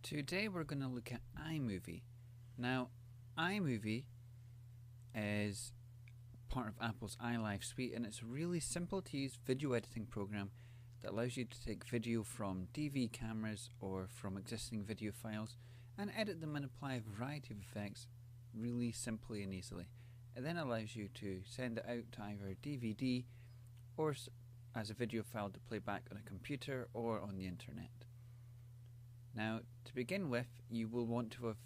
Today we're going to look at iMovie. Now, iMovie is part of Apple's iLife suite, and it's a really simple to use video editing program that allows you to take video from DV cameras or from existing video files and edit them and apply a variety of effects really simply and easily. It then allows you to send it out to either DVD or as a video file to play back on a computer or on the internet. Now, to begin with, you will want to have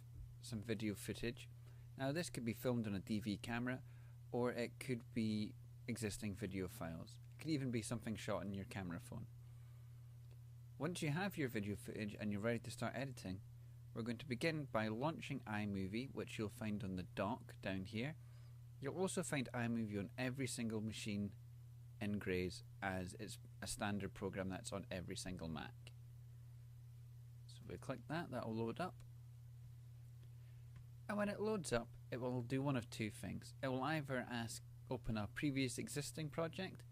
some video footage. Now, this could be filmed on a DV camera, or it could be existing video files. It could even be something shot on your camera phone. Once you have your video footage and you're ready to start editing, we're going to begin by launching iMovie, which you'll find on the dock down here. You'll also find iMovie on every single machine in Grays, as it's a standard program that's on every single Mac. We click that, that will load up, and when it loads up it will do one of two things. It will either open a previous existing project,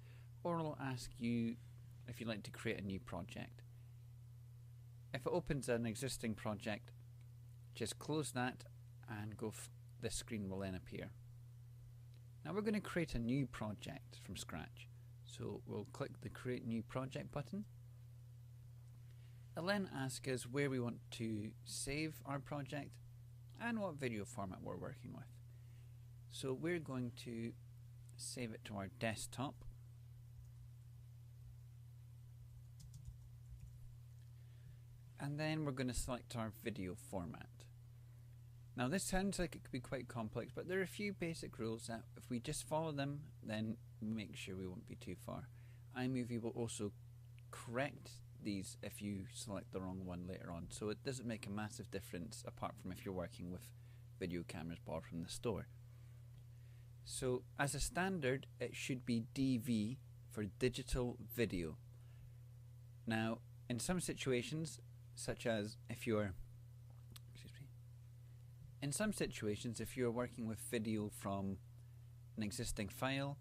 or it will ask you if you'd like to create a new project. If it opens an existing project, just close that and this screen will then appear. Now we're going to create a new project from scratch, so we'll click the create new project button. It'll then ask us where we want to save our project and what video format we're working with. So we're going to save it to our desktop. And then we're going to select our video format. Now this sounds like it could be quite complex, but there are a few basic rules that if we just follow them, then make sure we won't be too far. iMovie will also correct these if you select the wrong one later on, so it doesn't make a massive difference apart from if you're working with video cameras bought from the store. So as a standard it should be DV for digital video. Now in some situations, such as if you're working with video from an existing file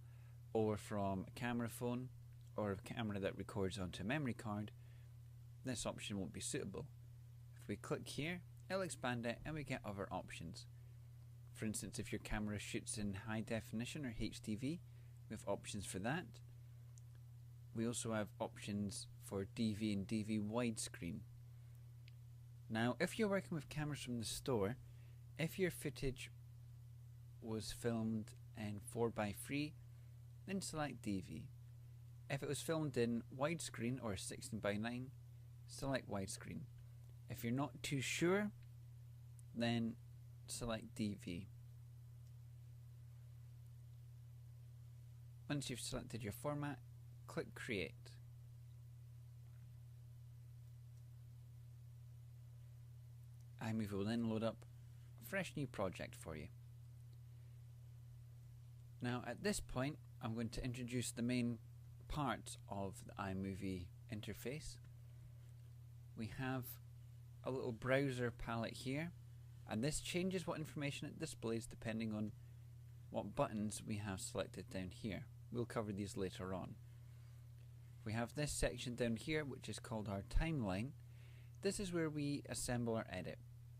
or from a camera phone or a camera that records onto a memory card, this option won't be suitable. If we click here, it'll expand it and we get other options. For instance, if your camera shoots in high definition or HDV, we have options for that. We also have options for DV and DV widescreen. Now, if you're working with cameras from the store, if your footage was filmed in 4:3, then select DV. If it was filmed in widescreen or 16:9, select widescreen. If you're not too sure, then select DV. Once you've selected your format, click create. iMovie will then load up a fresh new project for you. Now at this point I'm going to introduce the main parts of the iMovie interface. We have a little browser palette here, and this changes what information it displays depending on what buttons we have selected down here. We'll cover these later on. We have this section down here which is called our timeline. This is where we assemble or edit.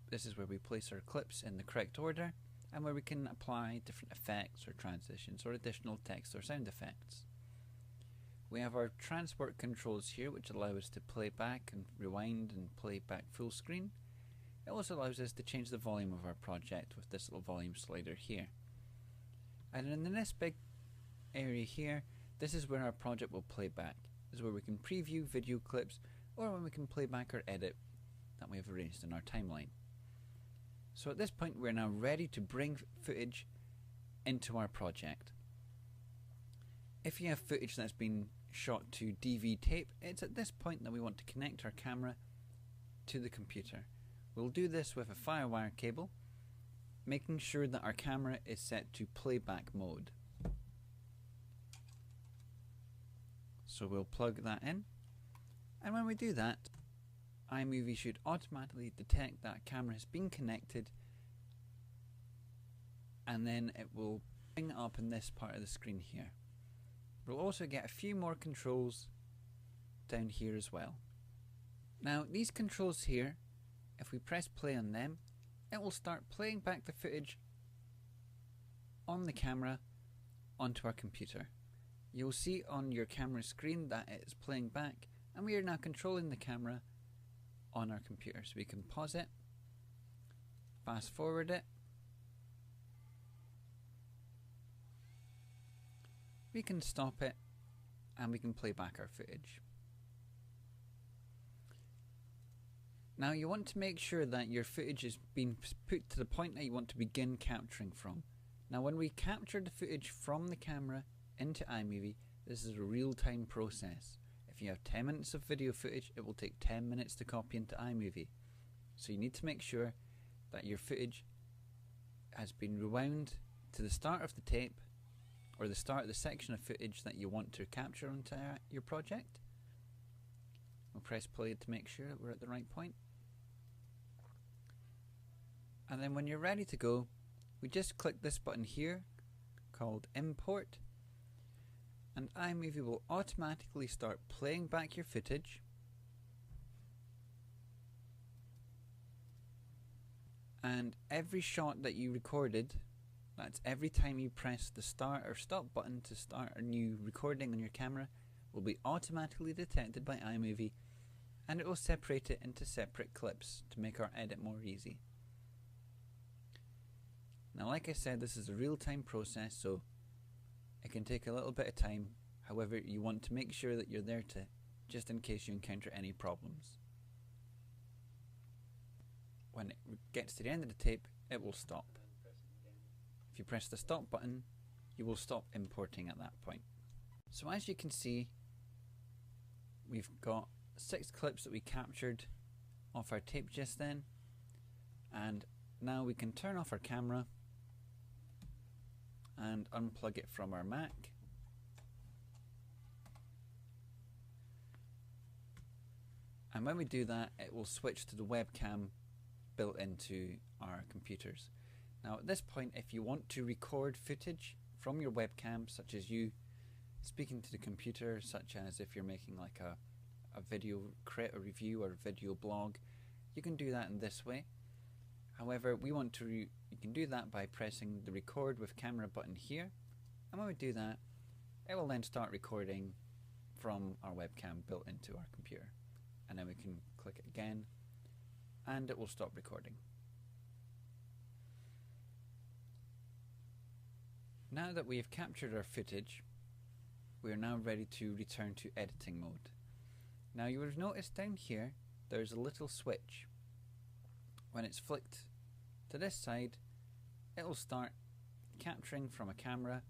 This is where we place our clips in the correct order and where we can apply different effects or transitions or additional text or sound effects. We have our transport controls here, which allow us to play back and rewind and play back full screen. It also allows us to change the volume of our project with this little volume slider here. And in this big area here, this is where our project will play back. This is where we can preview video clips or when we can play back or edit that we have arranged in our timeline. So at this point we're now ready to bring footage into our project. If you have footage that's been shot to DV tape, it's at this point that we want to connect our camera to the computer. We'll do this with a FireWire cable, making sure that our camera is set to playback mode. So we'll plug that in, and when we do that, iMovie should automatically detect that camera has been connected, and then it will bring it up in this part of the screen here. We'll also get a few more controls down here as well. Now these controls here, if we press play on them, it will start playing back the footage on the camera onto our computer. You'll see on your camera screen that it is playing back, and we are now controlling the camera on our computer. So we can pause it, fast forward it, we can stop it, and we can play back our footage. Now you want to make sure that your footage is being put to the point that you want to begin capturing from. Now when we capture the footage from the camera into iMovie, this is a real-time process. If you have 10 minutes of video footage, it will take 10 minutes to copy into iMovie. So you need to make sure that your footage has been rewound to the start of the tape, or the start of the section of footage that you want to capture onto your project. We'll press play to make sure that we're at the right point. And then when you're ready to go, we just click this button here called Import, and iMovie will automatically start playing back your footage. And every shot that you recorded, that's every time you press the start or stop button to start a new recording on your camera, will be automatically detected by iMovie, and it will separate it into separate clips to make our edit more easy. Now like I said, this is a real-time process, so it can take a little bit of time. However, you want to make sure that you're there to, just in case you encounter any problems. When it gets to the end of the tape, it will stop. If you press the stop button, you will stop importing at that point. So as you can see, we've got 6 clips that we captured off our tape just then, and now we can turn off our camera and unplug it from our Mac. And when we do that, it will switch to the webcam built into our computers. Now at this point, if you want to record footage from your webcam, such as you speaking to the computer, such as if you're making like a video, create a review or a video blog, you can do that in this way. However, we want to you can do that by pressing the record with camera button here, and when we do that, it will then start recording from our webcam built into our computer, and then we can click it again and it will stop recording. Now that we have captured our footage, we are now ready to return to editing mode. Now you would have noticed down here there's a little switch. When it's flicked to this side, it will start capturing from a camera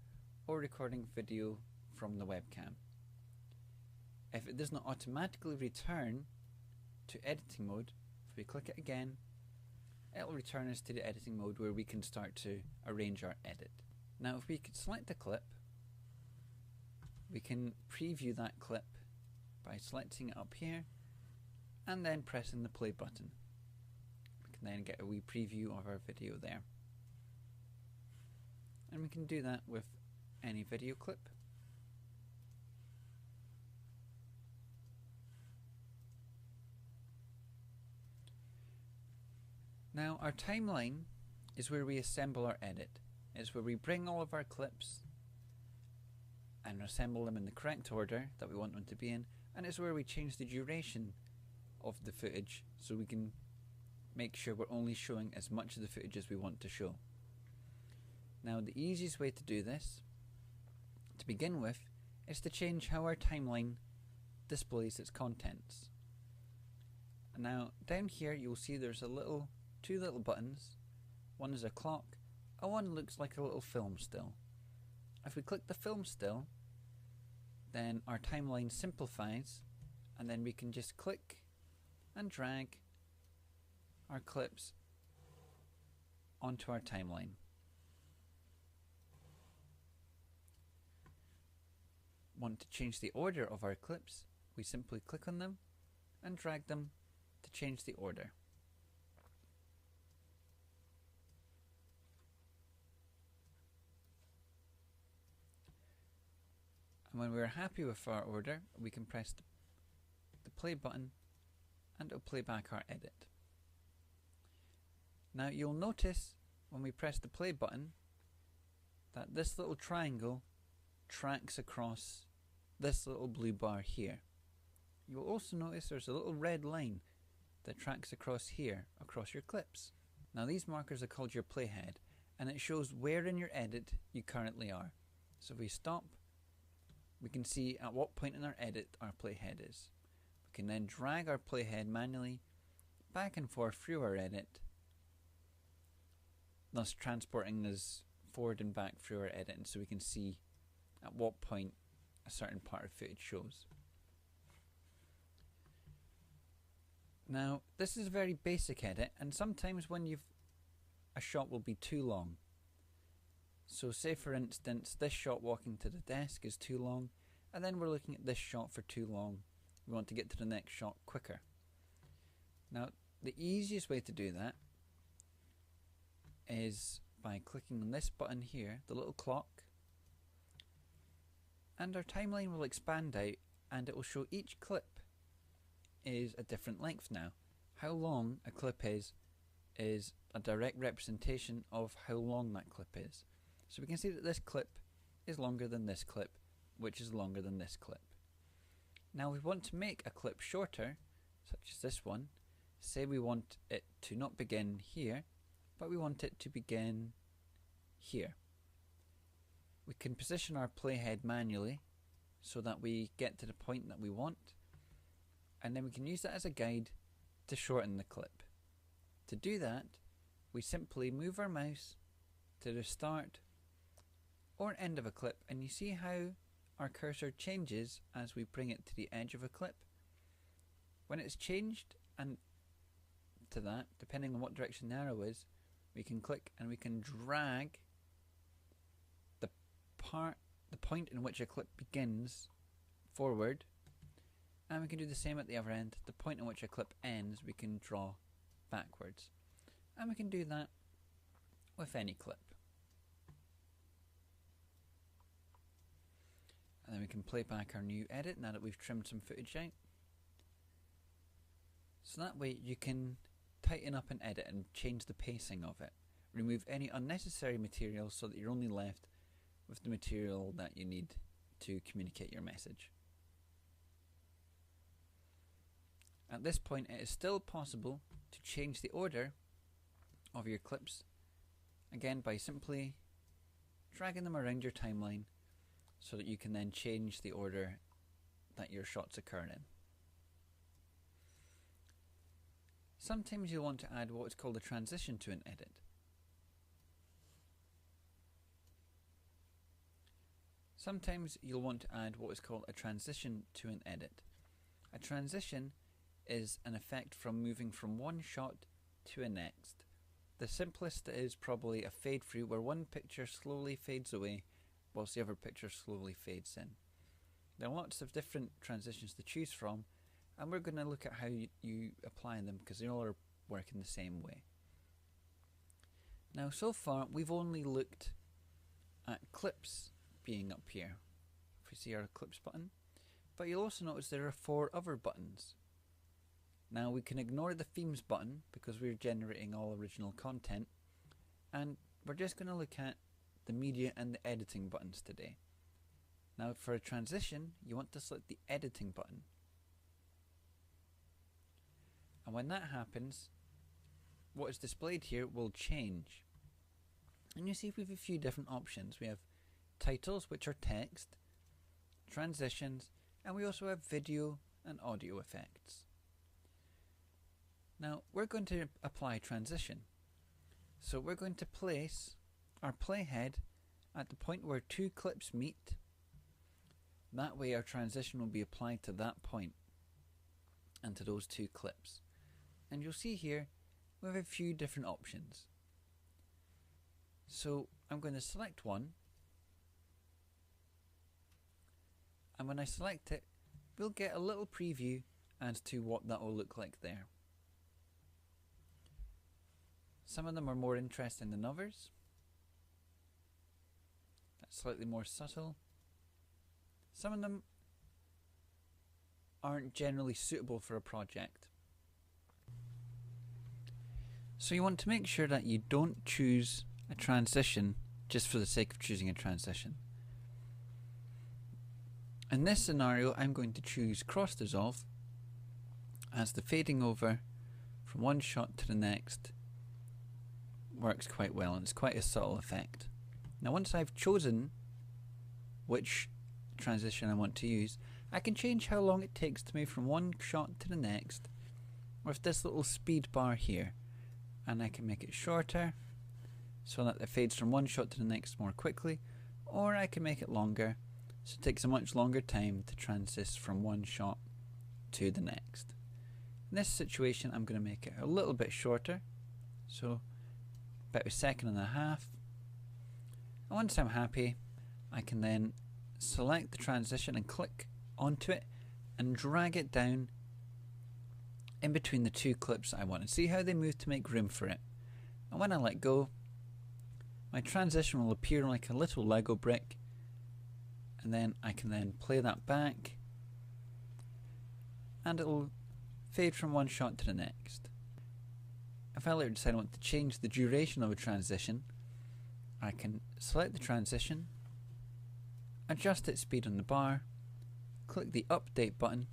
or recording video from the webcam. If it does not automatically return to editing mode, if we click it again, it will return us to the editing mode where we can start to arrange our edit. Now if we could select a clip, we can preview that clip by selecting it up here and then pressing the play button. We can then get a wee preview of our video there. And we can do that with any video clip. Now our timeline is where we assemble our edit. It's where we bring all of our clips and assemble them in the correct order that we want them to be in, and it's where we change the duration of the footage so we can make sure we're only showing as much of the footage as we want to show. Now the easiest way to do this, to begin with, is to change how our timeline displays its contents. And now down here you'll see there's two little buttons. One is a clock, and one looks like a little film still. If we click the film still, then our timeline simplifies, and then we can just click and drag our clips onto our timeline. Want to change the order of our clips, we simply click on them and drag them to change the order. And when we're happy with our order, we can press the play button and it'll play back our edit. Now you'll notice when we press the play button that this little triangle tracks across this little blue bar here. You'll also notice there's a little red line that tracks across here, across your clips. Now these markers are called your playhead, and it shows where in your edit you currently are. So if we stop, we can see at what point in our edit our playhead is. We can then drag our playhead manually back and forth through our edit, thus transporting us forward and back through our edit, and so we can see at what point a certain part of footage shows. Now this is a very basic edit, and sometimes when a shot will be too long. So say for instance this shot walking to the desk is too long, and then we're looking at this shot for too long. We want to get to the next shot quicker. Now the easiest way to do that is by clicking on this button here, the little clock, and our timeline will expand out and it will show each clip is a different length now. How long a clip is a direct representation of how long that clip is. So we can see that this clip is longer than this clip, which is longer than this clip. Now we want to make a clip shorter, such as this one. Say we want it to not begin here, but we want it to begin here. We can position our playhead manually so that we get to the point that we want, and then we can use that as a guide to shorten the clip. To do that, we simply move our mouse to the start or end of a clip, and you see how our cursor changes as we bring it to the edge of a clip. When it's changed and to that, depending on what direction the arrow is, we can click and we can drag the point in which a clip begins forward, and we can do the same at the other end. The point in which a clip ends we can draw backwards, and we can do that with any clip. And then we can play back our new edit now that we've trimmed some footage out. So that way you can tighten up an edit and change the pacing of it. Remove any unnecessary material so that you're only left with the material that you need to communicate your message. At this point it is still possible to change the order of your clips, again by simply dragging them around your timeline so that you can then change the order that your shots occur in. Sometimes you'll want to add what's called a transition to an edit. Sometimes you'll want to add what is called a transition to an edit. A transition is an effect from moving from one shot to a next. The simplest is probably a fade through where one picture slowly fades away whilst the other picture slowly fades in. There are lots of different transitions to choose from, and we're going to look at how you apply them because they all work in the same way. Now so far we've only looked at clips being up here, if we see our clips button, but you'll also notice there are 4 other buttons. Now we can ignore the themes button because we're generating all original content, and we're just going to look at the media and the editing buttons today. Now for a transition you want to select the editing button, and when that happens what is displayed here will change, and you see we have a few different options. We have titles, which are text, transitions, and we also have video and audio effects. Now we're going to apply transition, so we're going to place our playhead at the point where 2 clips meet. That way our transition will be applied to that point and to those 2 clips. And you'll see here we have a few different options. So I'm going to select one, and when I select it we'll get a little preview as to what that will look like there. Some of them are more interesting than others. That's slightly more subtle. Some of them aren't generally suitable for a project. So you want to make sure that you don't choose a transition just for the sake of choosing a transition. In this scenario, I'm going to choose cross dissolve, as the fading over from one shot to the next works quite well, and it's quite a subtle effect. Now once I've chosen which transition I want to use, I can change how long it takes to move from one shot to the next with this little speed bar here, and I can make it shorter so that it fades from one shot to the next more quickly, or I can make it longer so it takes a much longer time to transition from one shot to the next. In this situation, I'm going to make it a little bit shorter, so about 1.5 seconds. And once I'm happy, I can then select the transition and click onto it and drag it down in between the two clips that I want, and see how they move to make room for it. And when I let go, my transition will appear like a little Lego brick, and then I can then play that back and it'll fade from one shot to the next. If I later decide I want to change the duration of a transition, I can select the transition, adjust its speed on the bar, click the update button,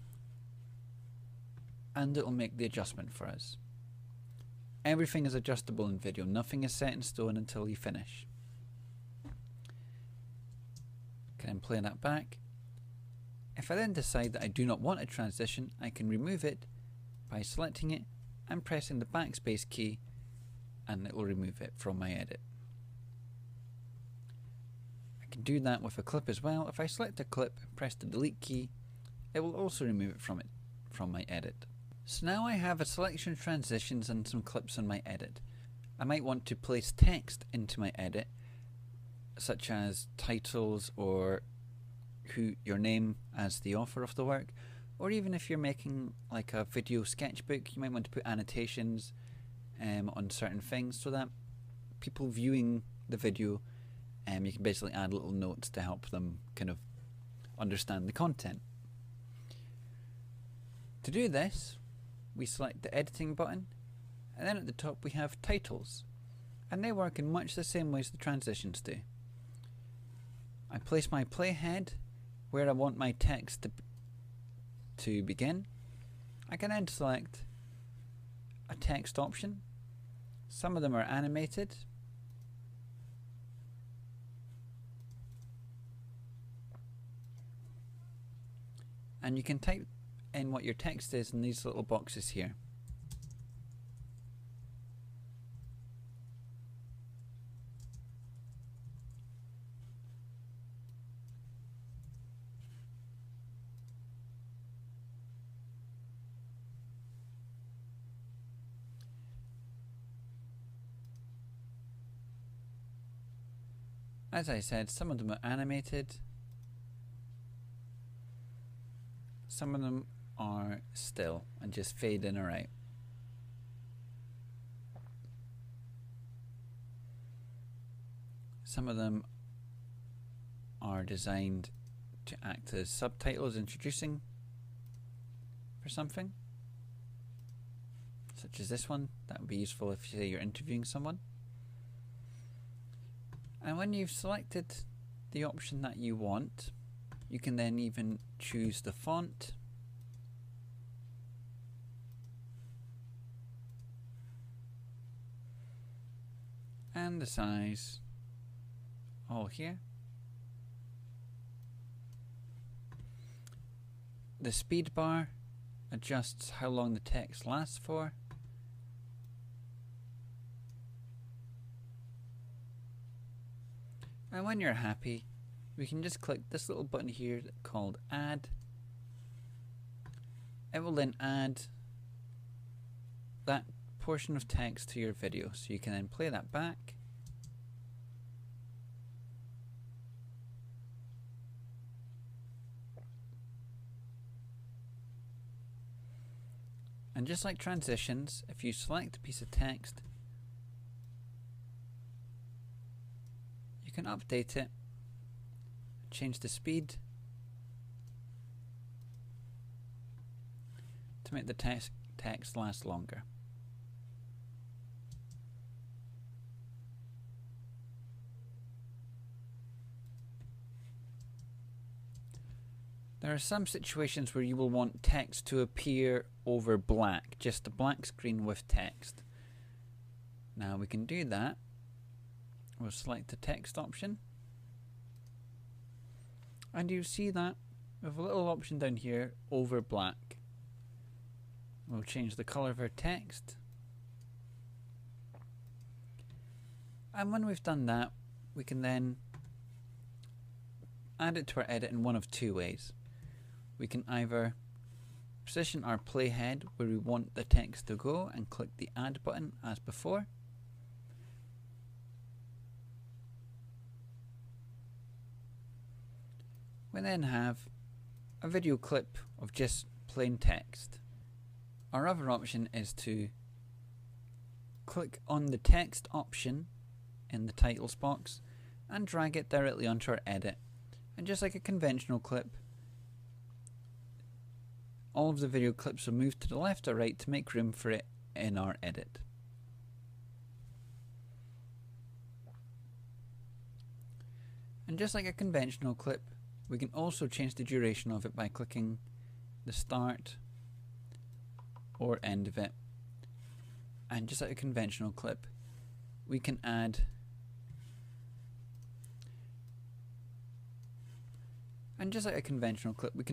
and it will make the adjustment for us. Everything is adjustable in video, nothing is set in stone until you finish. Can then play that back. If I then decide that I do not want a transition, I can remove it by selecting it and pressing the backspace key, and it will remove it from my edit. I can do that with a clip as well. If I select a clip and press the delete key, it will also remove it from my edit. So now I have a selection of transitions and some clips in my edit. I might want to place text into my edit, such as titles or your name as the author of the work, or even if you're making like a video sketchbook, you might want to put annotations on certain things so that people viewing the video, you can basically add little notes to help them kind of understand the content. To do this, we select the editing button, and then at the top we have titles, and they work in much the same way as the transitions do. I place my playhead where I want my text to begin. I can then select a text option. Some of them are animated. And you can type in what your text is in these little boxes here. As I said, some of them are animated, some of them are still and just fade in or out. Some of them are designed to act as subtitles introducing for something, such as this one. That would be useful if, say, you're interviewing someone. And when you've selected the option that you want, you can then even choose the font, and the size, all here. The speed bar adjusts how long the text lasts for. And when you're happy, we can just click this little button here called Add. It will then add that portion of text to your video, so you can then play that back. And just like transitions, if you select a piece of text, you can update it, change the speed to make the text last longer. There are some situations where you will want text to appear over black, just a blank screen with text. Now we can do that. We'll select the text option. And you see that we have a little option down here, over black. We'll change the colour of our text. And when we've done that, we can then add it to our edit in one of two ways. We can either position our playhead where we want the text to go and click the add button as before. We then have a video clip of just plain text. Our other option is to click on the text option in the titles box and drag it directly onto our edit. And just like a conventional clip, all of the video clips will move to the left or right to make room for it in our edit. And just like a conventional clip, we can also change the duration of it by clicking the start or end of it. And just like a conventional clip, we can add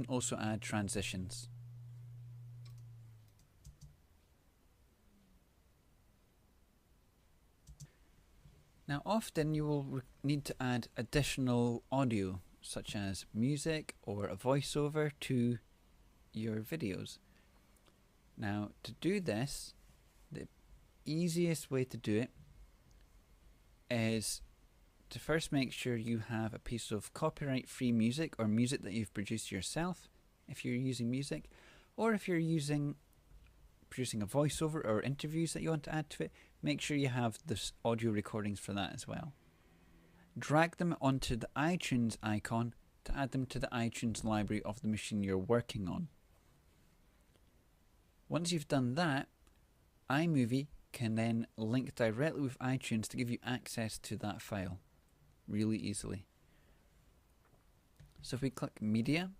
also add transitions. Now often you will need to add additional audio, such as music or a voiceover to your videos. Now to do this, the easiest way to do it is to first make sure you have a piece of copyright-free music or music that you've produced yourself if you're using music, or if you're producing a voiceover or interviews that you want to add to it, make sure you have the audio recordings for that as well. Drag them onto the iTunes icon to add them to the iTunes library of the machine you're working on. Once you've done that, iMovie can then link directly with iTunes to give you access to that file really easily. So if we click Media,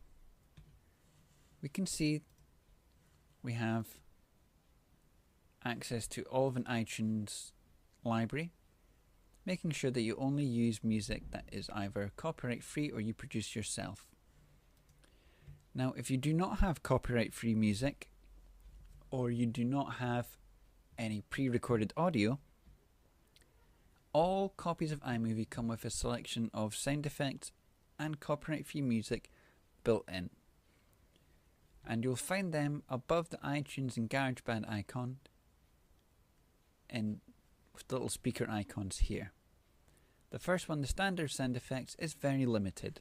we can see we have access to all of an iTunes library, making sure that you only use music that is either copyright free or you produce yourself. Now if you do not have copyright free music, or you do not have any pre-recorded audio, all copies of iMovie come with a selection of sound effects and copyright free music built in. And you'll find them above the iTunes and GarageBand icon and with the little speaker icons here. The first one, the standard sound effects, is very limited.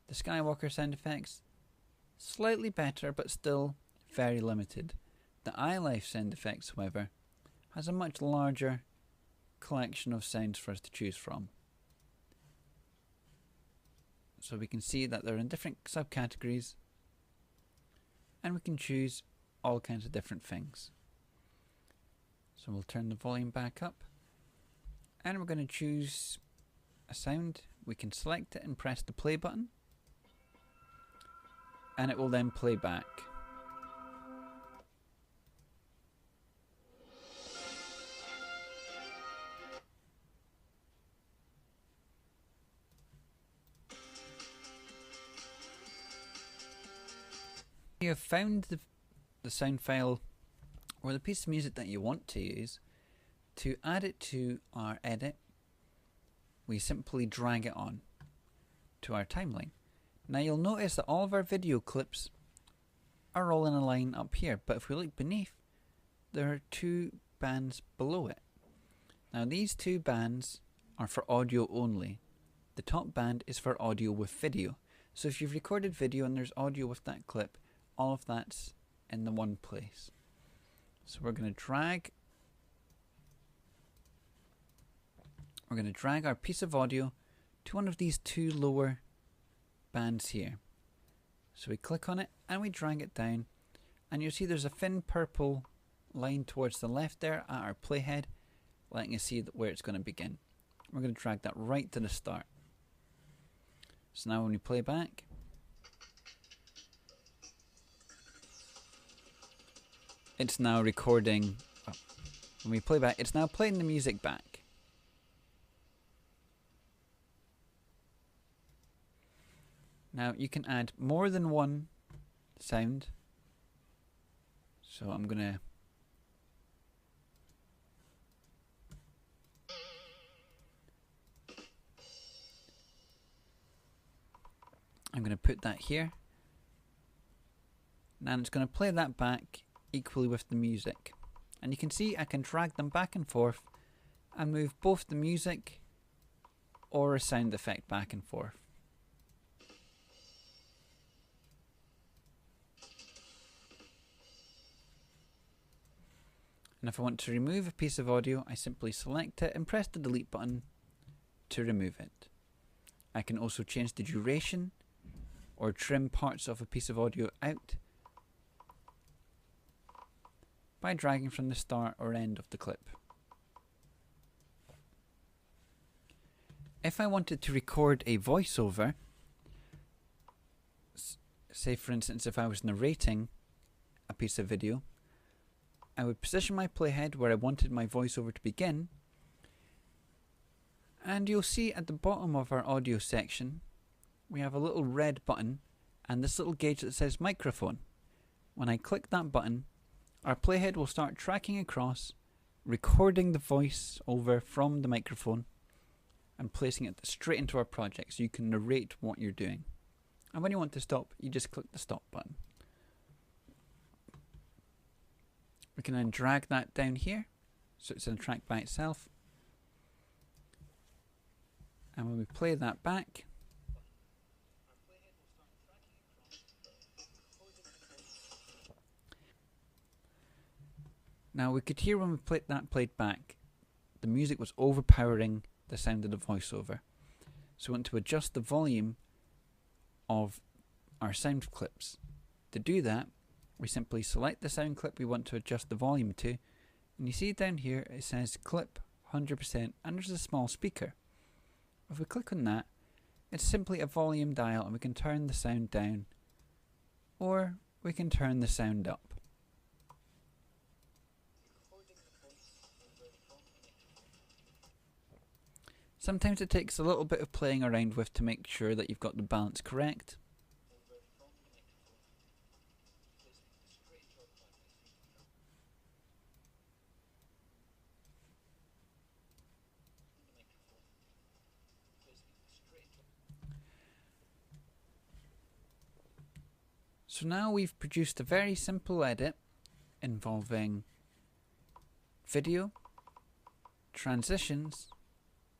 The Skywalker sound effects, slightly better but still very limited. The iLife sound effects, however, has a much larger collection of sounds for us to choose from. So we can see that they're in different subcategories, and we can choose all kinds of different things. So we'll turn the volume back up, and we're going to choose a sound. We can select it and press the play button, and it will then play back. You have found the sound file or the piece of music that you want to use. To add it to our edit, we simply drag it on to our timeline. Now you'll notice that all of our video clips are all in a line up here, but if we look beneath, there are two bands below it. Now these two bands are for audio only. The top band is for audio with video. So if you've recorded video and there's audio with that clip, all of that's in the one place. So we're going to drag our piece of audio to one of these two lower bands here. So we click on it and we drag it down, and you'll see there's a thin purple line towards the left there at our playhead, letting us see where it's going to begin. We're going to drag that right to the start. So now when we play back, it's now recording. When we play back, it's now playing the music back. Now you can add more than one sound. So I'm gonna put that here. And it's going to play that back equally with the music. And you can see I can drag them back and forth and move both the music or a sound effect back and forth. And if I want to remove a piece of audio, I simply select it and press the delete button to remove it. I can also change the duration or trim parts of a piece of audio out by dragging from the start or end of the clip. If I wanted to record a voiceover, say for instance if I was narrating a piece of video, I would position my playhead where I wanted my voiceover to begin, and you'll see at the bottom of our audio section we have a little red button and this little gauge that says microphone. When I click that button, our playhead will start tracking across, recording the voice over from the microphone and placing it straight into our project so you can narrate what you're doing. And when you want to stop, you just click the stop button. We can then drag that down here so it's in a track by itself. And when we play that back, now we could hear when we played back, the music was overpowering the sound of the voiceover. So we want to adjust the volume of our sound clips. To do that, we simply select the sound clip we want to adjust the volume to, and you see down here it says clip 100% and there's a small speaker. If we click on that, it's simply a volume dial and we can turn the sound down or we can turn the sound up. Sometimes it takes a little bit of playing around with to make sure that you've got the balance correct. So now we've produced a very simple edit involving video, transitions,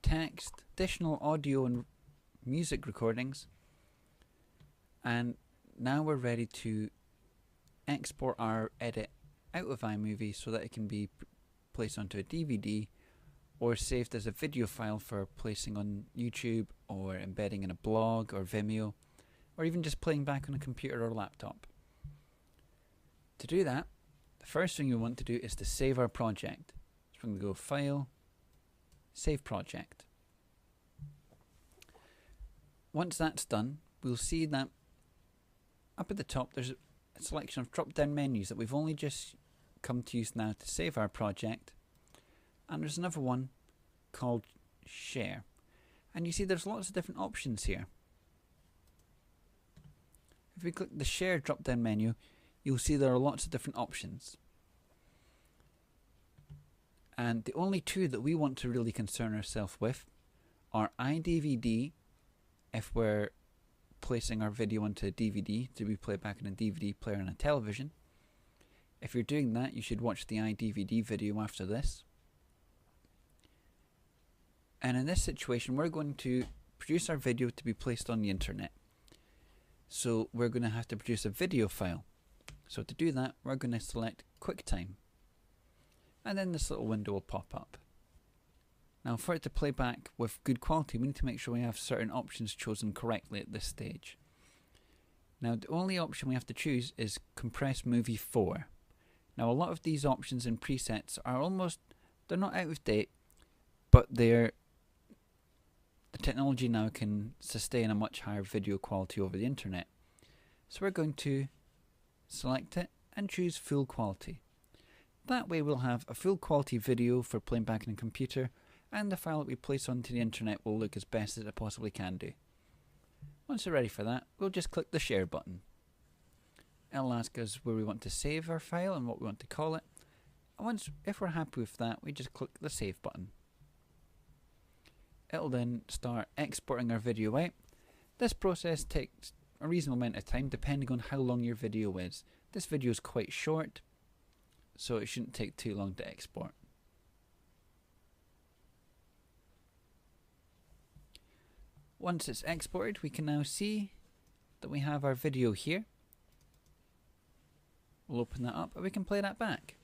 text, additional audio and music recordings, and now we're ready to export our edit out of iMovie so that it can be placed onto a DVD or saved as a video file for placing on YouTube or embedding in a blog or Vimeo, or even just playing back on a computer or laptop. To do that, the first thing we want to do is to save our project. So we're going to go File, Save Project. Once that's done, we'll see that up at the top there's a selection of drop-down menus that we've only just come to use now to save our project. And there's another one called Share. And you see there's lots of different options here. If we click the Share drop-down menu, you'll see there are lots of different options. And the only two that we want to really concern ourselves with are iDVD, if we're placing our video onto a DVD to be played back on a DVD player on a television. If you're doing that, you should watch the iDVD video after this. And in this situation, we're going to produce our video to be placed on the internet. So we're going to have to produce a video file. So to do that, we're going to select QuickTime. And then this little window will pop up. Now for it to play back with good quality, we need to make sure we have certain options chosen correctly at this stage. Now the only option we have to choose is Compress Movie 4. Now a lot of these options and presets are they're not out of date, but the technology now can sustain a much higher video quality over the internet. So we're going to select it and choose full quality. That way we'll have a full quality video for playing back on a computer, and the file that we place onto the internet will look as best as it possibly can do. Once we're ready for that, we'll just click the share button. It'll ask us where we want to save our file and what we want to call it. And if we're happy with that, we just click the save button. It'll then start exporting our video out. This process takes a reasonable amount of time depending on how long your video is. This video is quite short, so it shouldn't take too long to export. Once it's exported, we can now see that we have our video here. We'll open that up and we can play that back.